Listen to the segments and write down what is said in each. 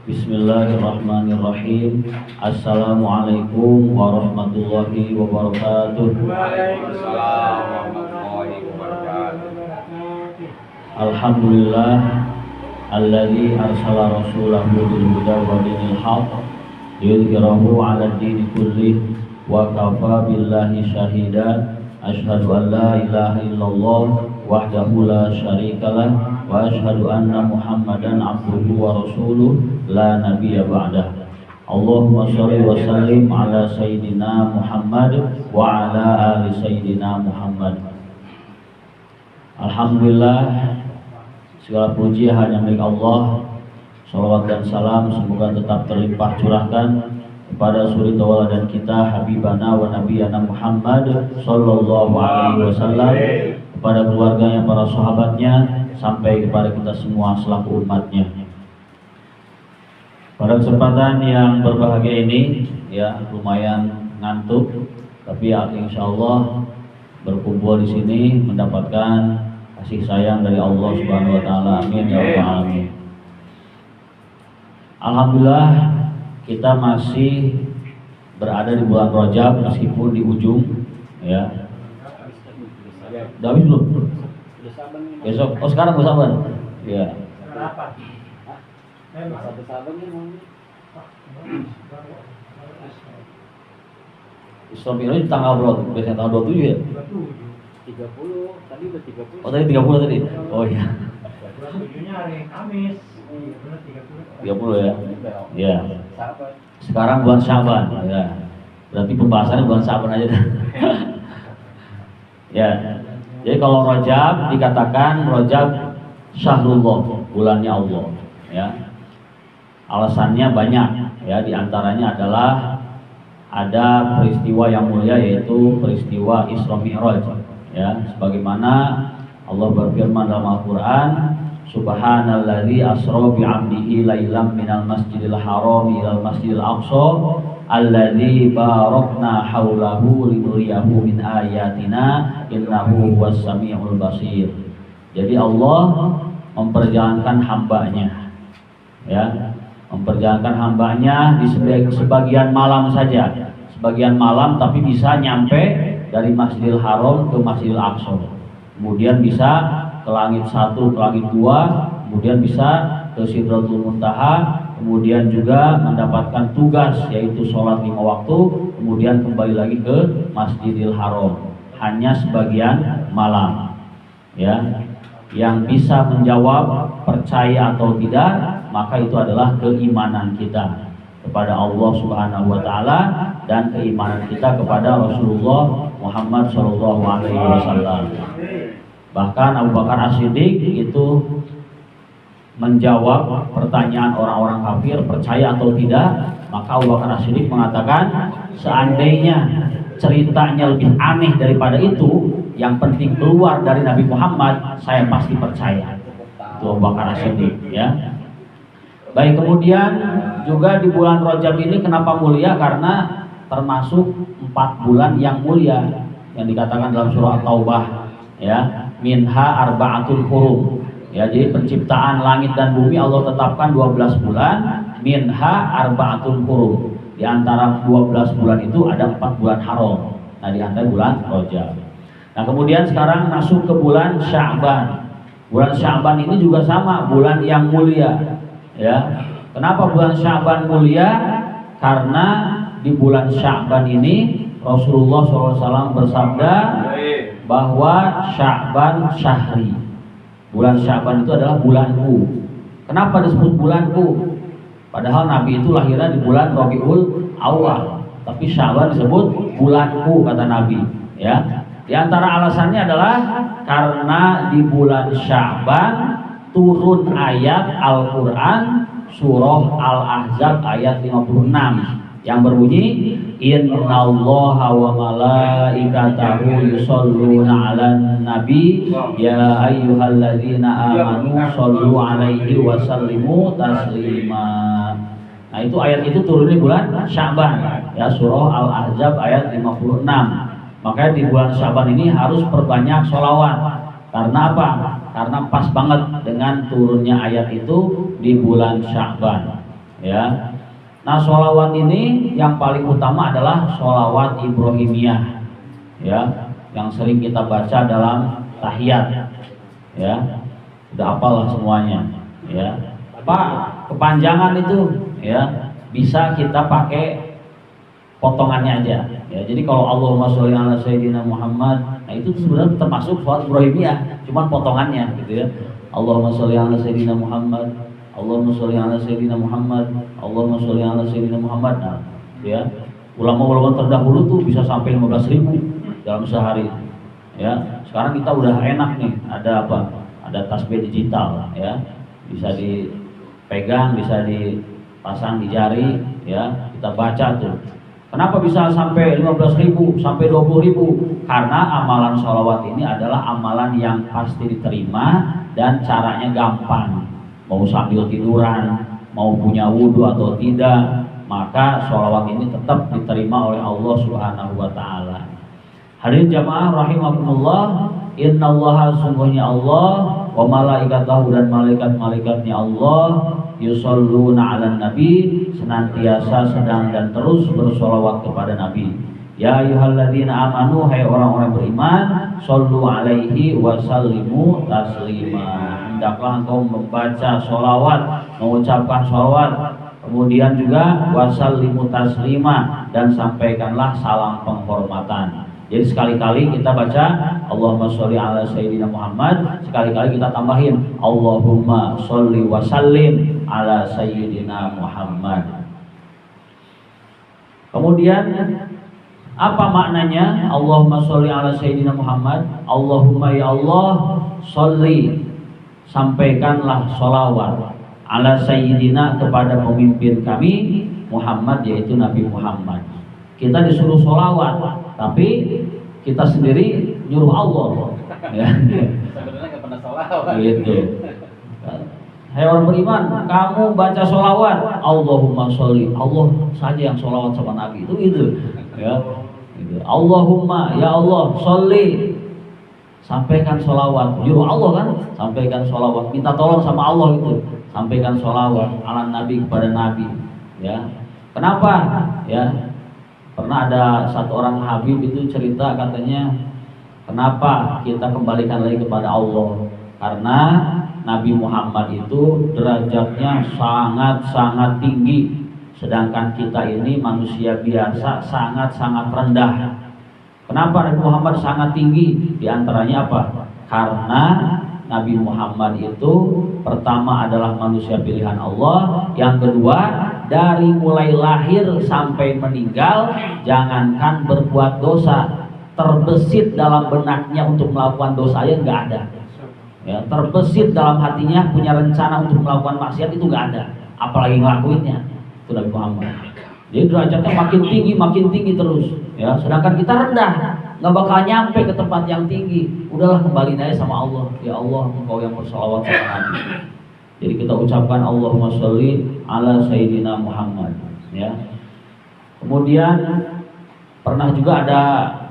Bismillahirrahmanirrahim. Assalamualaikum warahmatullahi wabarakatuh. Waalaikumsalam warahmatullahi wabarakatuh. Alhamdulillah alladzi arsala rasulahu bil huda wa dinil haqq liyudhhirahu 'ala ad-dini kullih wa kafa billahi shahida. Asyhadu an la ilaha illallah wahdahu la syarikalah wa asyhadu anna Muhammadan abduhu wa rasuluh la nabiyya ba'dah. Allahumma shalli wa sallim ala sayyidina Muhammad wa ala ali sayyidina Muhammad. Alhamdulillah, segala puji hanya milik Allah. Salawat dan salam semoga tetap terlimpah curahkan kepada suri tauladan kita Habibana wa Nabiyana Muhammad sallallahu alaihi wasallam, kepada keluarganya, para sahabatnya, sampai kepada kita semua selaku umatnya. Pada kesempatan yang berbahagia ini, ya lumayan ngantuk, tapi insya Allah berkumpul di sini mendapatkan kasih sayang dari Allah Subhanahu Wa Taala. Amin ya rabbal alamin. Alhamdulillah, kita masih berada di bulan Rajab meskipun di ujung, ya. Udah habis belum? Besok. Oh sekarang gue sabar. Ya. Islam ini tanggal berapa? Biasanya tanggal 27 ya? 30, tadi udah 30. Oh tadi 30 tadi? Oh iya. 27-nya hari Kamis. 30 ya? Iya. Sekarang bulan Syaban, ya. Berarti pembahasannya bulan Syaban aja dah. Ya. Jadi kalau Rajab dikatakan Rajab Syahrullah, bulannya Allah, ya. Alasannya banyak, ya. Di antaranya adalah ada peristiwa yang mulia, yaitu peristiwa Isra Mi'raj, ya. Sebagaimana Allah berfirman dalam Al-Qur'an, Subhanalladzi asra bi'abdihi lailam minal masjidil haram ilal masjidil aqsa alladzi barakna haulahu linuriyahu min ayatina innahu huwas samiul basir. Jadi Allah memperjalankan hambanya, ya, memperjalankan hambanya di sebagian malam saja, sebagian malam, tapi bisa nyampe dari Masjidil Haram ke Masjidil Aqsa, kemudian bisa ke langit 1, ke langit 2, kemudian bisa ke Sidratul Muntaha, kemudian juga mendapatkan tugas yaitu sholat 5 waktu, kemudian kembali lagi ke Masjidil Haram, hanya sebagian malam, ya. Yang bisa menjawab percaya atau tidak, maka itu adalah keimanan kita kepada Allah Subhanahu wa Ta'ala dan keimanan kita kepada Rasulullah Muhammad Shallallahu Alaihi Wasallam. Bahkan Abu Bakar As-Siddiq itu menjawab pertanyaan orang-orang kafir percaya atau tidak, maka Abu Bakar As-Siddiq mengatakan, seandainya ceritanya lebih aneh daripada itu, yang penting keluar dari Nabi Muhammad, saya pasti percaya. Itu Abu Bakar As-Siddiq, ya. Baik, kemudian juga di bulan Rajab ini kenapa mulia? Karena termasuk 4 bulan yang mulia yang dikatakan dalam surah At-Taubah, ya. Minha arba'atul hurum, ya. Jadi penciptaan langit dan bumi Allah tetapkan 12 bulan. Minha arba'atul hurum, di antara 12 bulan itu ada 4 bulan haram. Nah, di antara bulan Rajab. Nah, kemudian sekarang masuk ke bulan Sya'ban. Bulan Sya'ban ini juga sama, bulan yang mulia, ya. Kenapa bulan Sya'ban mulia? Karena di bulan Sya'ban ini Rasulullah SAW bersabda bahwa Sya'ban syahri, bulan Sya'ban itu adalah bulanku. Kenapa disebut bulanku? Padahal Nabi itu lahirnya di bulan Rabiul Awal, tapi Sya'ban disebut bulanku, kata Nabi, ya. Di antara alasannya adalah karena di bulan Sya'ban turun ayat Al-Qur'an surah Al-Ahzab ayat 56 yang berbunyi, innallaha wa malaikatahu yusholluna 'alan nabi ya ayyuhalladzina amanu shollu 'alaihi wa sallimu taslima. Nah, itu ayat itu turun di bulan Sya'ban, ya, surah Al-Ahzab ayat 56. Makanya di bulan Sya'ban ini harus perbanyak sholawat. Karena apa? karena pas banget dengan turunnya ayat itu di bulan Sya'ban, ya. Nah, sholawat ini yang paling utama adalah sholawat Ibrahimiyah, ya, yang sering kita baca dalam tahiyat, ya. Udah hafal lah semuanya, ya. Pak, kepanjangan itu, ya, bisa kita pakai potongannya aja, ya. Jadi kalau Allahumma sholli ala sayyidina Muhammad, nah itu sebenarnya termasuk sholawat Ibrahimiyah, cuman potongannya, gitu ya. Allahumma sholli ala sayyidina Muhammad, Allahumma sholli ala sayyidina Muhammad, Allahumma sholli ala sayyidina Muhammad. Nah, ya. Ulama-ulama terdahulu tuh bisa sampai 15.000 dalam sehari, ya. Sekarang kita udah enak nih, ada apa? Ada tasbih digital, ya. Bisa dipegang, bisa dipasang di jari, ya. Kita baca tuh. Kenapa bisa sampai 15.000 sampai 20.000? Karena amalan sholawat ini adalah amalan yang pasti diterima dan caranya gampang. Mau sambil tiduran, mau punya wudhu atau tidak, maka sholawat ini tetap diterima oleh Allah Subhanahu wa Ta'ala. Hadirin jamaah rahimakumullah, innallaha sungguhnya Allah wa malaikatahu dan malaikat-malaikatnya Allah yusholluna ala nabi, senantiasa sedang dan terus bersolawat kepada Nabi. Ya ayyuhalladzina amanu, hai orang-orang beriman, shollu alaihi wa sallimu taslima. Hendaklah engkau membaca sholawat, mengucapkan sholawat, kemudian juga wa sallimu taslima, dan sampaikanlah salam penghormatan. Jadi sekali-kali kita baca Allahumma sholli ala sayyidina Muhammad, sekali-kali kita tambahin Allahumma sholli wa sallim ala sayyidina Muhammad. Kemudian apa maknanya Allahumma sholli ala sayyidina Muhammad? Allahumma, ya Allah, sholli, sampaikanlah sholawat ala sayyidina, kepada pemimpin kami Muhammad, yaitu Nabi Muhammad. Kita disuruh sholawat, tapi kita sendiri nyuruh Allah, ya. Sebenarnya nggak pernah sholawat. Gitu. Hai orang beriman, kamu baca sholawat, Allahumma sholli, Allah saja yang sholawat sama Nabi, itu gitu, ya. Gitu. Allahumma, ya Allah, sholli, sampaikan sholawat, nyuruh Allah kan, sampaikan sholawat, minta tolong sama Allah itu, sampaikan sholawat ala Nabi, kepada Nabi, ya. Kenapa? Ya. Pernah ada satu orang Habib itu cerita, katanya kenapa kita kembalikan lagi kepada Allah? Karena Nabi Muhammad itu derajatnya sangat-sangat tinggi, sedangkan kita ini manusia biasa sangat-sangat rendah. Kenapa Nabi Muhammad sangat tinggi? Di antaranya apa? Karena Nabi Muhammad itu pertama adalah manusia pilihan Allah, yang kedua dari mulai lahir sampai meninggal, jangankan berbuat dosa, terbesit dalam benaknya untuk melakukan dosa yang nggak ada, ya, terbesit dalam hatinya punya rencana untuk melakukan maksiat, itu nggak ada, apalagi ngelakuinnya. Itu Nabi Muhammad. Jadi derajatnya makin tinggi terus, ya. Sedangkan kita rendah, nggak bakal nyampe ke tempat yang tinggi. Udahlah, kembali aja sama Allah. Ya Allah, engkau yang bersalawat sama Nabi. Jadi kita ucapkan Allahumma sholli ala sayyidina Muhammad, ya. Kemudian pernah juga ada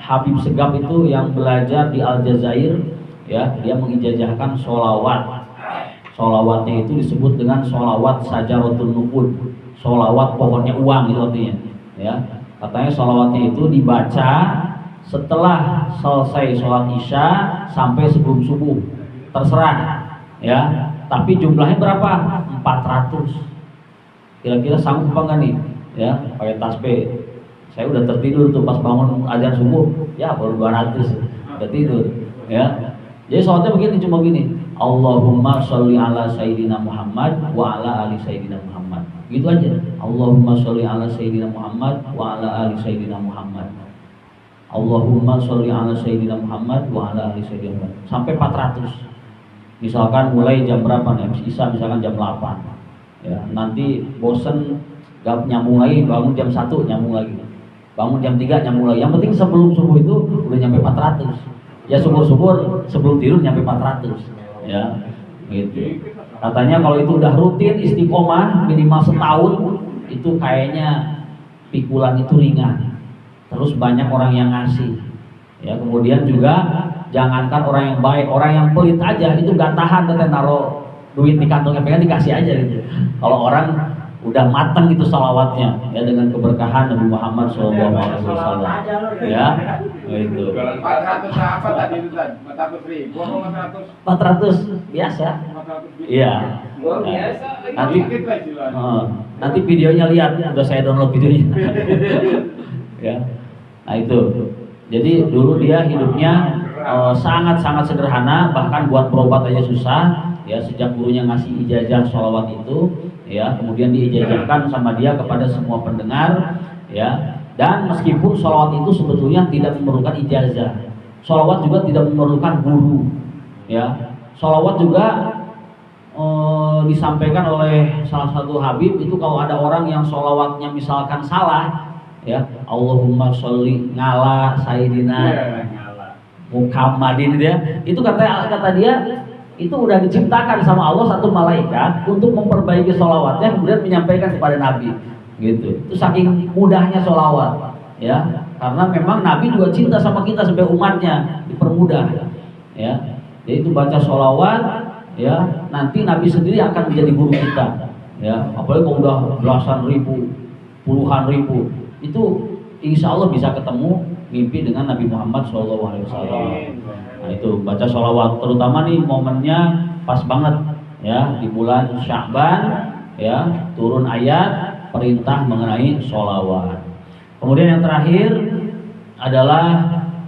Habib Segaf itu yang belajar di Aljazair, ya. Dia mengijazahkan sholawat. Sholawatnya itu disebut dengan sholawat sajaratun nuqud, sholawat pohonnya uang, itu artinya, ya. Katanya sholawatnya itu dibaca setelah selesai sholat isya sampai sebelum subuh, terserah, ya. Tapi jumlahnya berapa? 400. Kira-kira sanggup apa enggak nih? Ya, pakai tasbih. Saya udah tertidur tuh pas bangun azan subuh, ya baru 200, udah tidur, ya. Jadi sholatnya begini, cuma gini, Allahumma sholli ala sayyidina Muhammad wa ala ali sayyidina Muhammad. Gitu aja. Allahumma sholli ala sayyidina Muhammad wa ala ali sayyidina Muhammad. Allahumma sholli ala sayyidina Muhammad wa ala ali sayyidina Muhammad. Sampai 400. Misalkan mulai jam berapa nih? Isya misalkan jam 8. Ya, nanti bosen gak nyambung lagi, bangun jam 1 nyambung lagi. Bangun jam 3 nyambung lagi. Yang penting sebelum subuh itu udah nyampe 400. Ya syukur-syukur sebelum tidur nyampe 400. Ya, gitu. Katanya kalau itu udah rutin istiqomah minimal setahun, itu kayaknya pikulan itu ringan. Terus banyak orang yang ngasih. Ya, kemudian juga jangankan orang yang baik, orang yang pelit aja itu nggak tahan teteh naruh duit di kantongnya, pengen dikasih aja gitu. Kalau orang udah matang gitu salawatnya ya dengan keberkahan Nabi Muhammad SAW ya itu 400 apa tadi itu tadi? 400.000 atau 400 biasa 400 iya. Luar biasa. Nanti Dikit lah istilahnya. nanti videonya lihat, udah saya download videonya ya. Nah itu jadi dulu dia hidupnya sangat-sangat sederhana, bahkan buat berobat aja susah ya. Sejak gurunya ngasih ijazah sholawat itu ya, kemudian diijazahkan sama dia kepada semua pendengar ya. Dan meskipun sholawat itu sebetulnya tidak memerlukan ijazah, sholawat juga tidak memerlukan guru ya. Sholawat juga disampaikan oleh salah satu Habib itu, kalau ada orang yang sholawatnya misalkan salah ya, Allahumma sholli ngala Sayyidina Muhammadin dia, itu kata dia itu udah diciptakan sama Allah satu malaikat untuk memperbaiki sholawatnya kemudian menyampaikan kepada Nabi gitu. Itu saking mudahnya sholawat ya, karena memang Nabi juga cinta sama kita sampai umatnya dipermudah ya. Jadi itu baca sholawat ya, nanti Nabi sendiri akan menjadi guru kita ya. Apalagi kalau udah belasan ribu, puluhan ribu, itu insya Allah bisa ketemu mimpi dengan Nabi Muhammad SAW. Nah itu baca sholawat, terutama nih momennya pas banget ya di bulan Sya'ban ya, turun ayat perintah mengenai sholawat. Kemudian yang terakhir adalah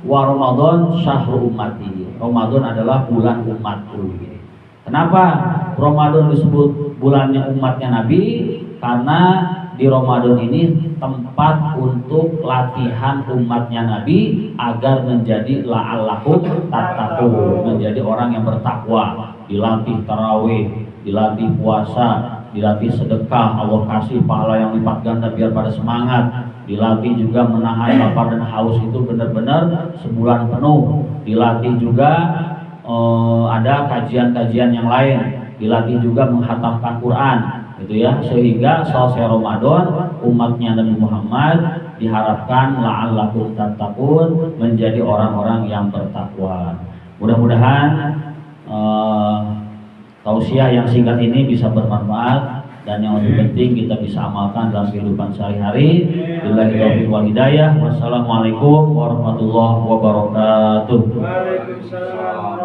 wa Ramadan syahrul ummati. Ramadan adalah bulan umatku. Kenapa Ramadan disebut bulannya umatnya Nabi? Karena di Ramadan ini tempat untuk latihan umatnya Nabi agar menjadi la'allakum tattaqun, menjadi orang yang bertakwa. Dilatih tarawih, dilatih puasa, dilatih sedekah, Allah kasih pahala yang lipat ganda biar pada semangat. Dilatih juga menahan lapar dan haus itu benar-benar sebulan penuh. Dilatih juga ada kajian-kajian yang lain. Dilatih juga menghatamkan Quran gitu ya, sehingga selesai Ramadan umatnya Nabi Muhammad diharapkan la'allakum tattaqun, menjadi orang-orang yang bertakwa. Mudah-mudahan tausiah yang singkat ini bisa bermanfaat, dan yang lebih penting kita bisa amalkan dalam kehidupan sehari-hari. Billahi taufiq wal hidayah. Wassalamualaikum warahmatullahi wabarakatuh. Waalaikumsalam.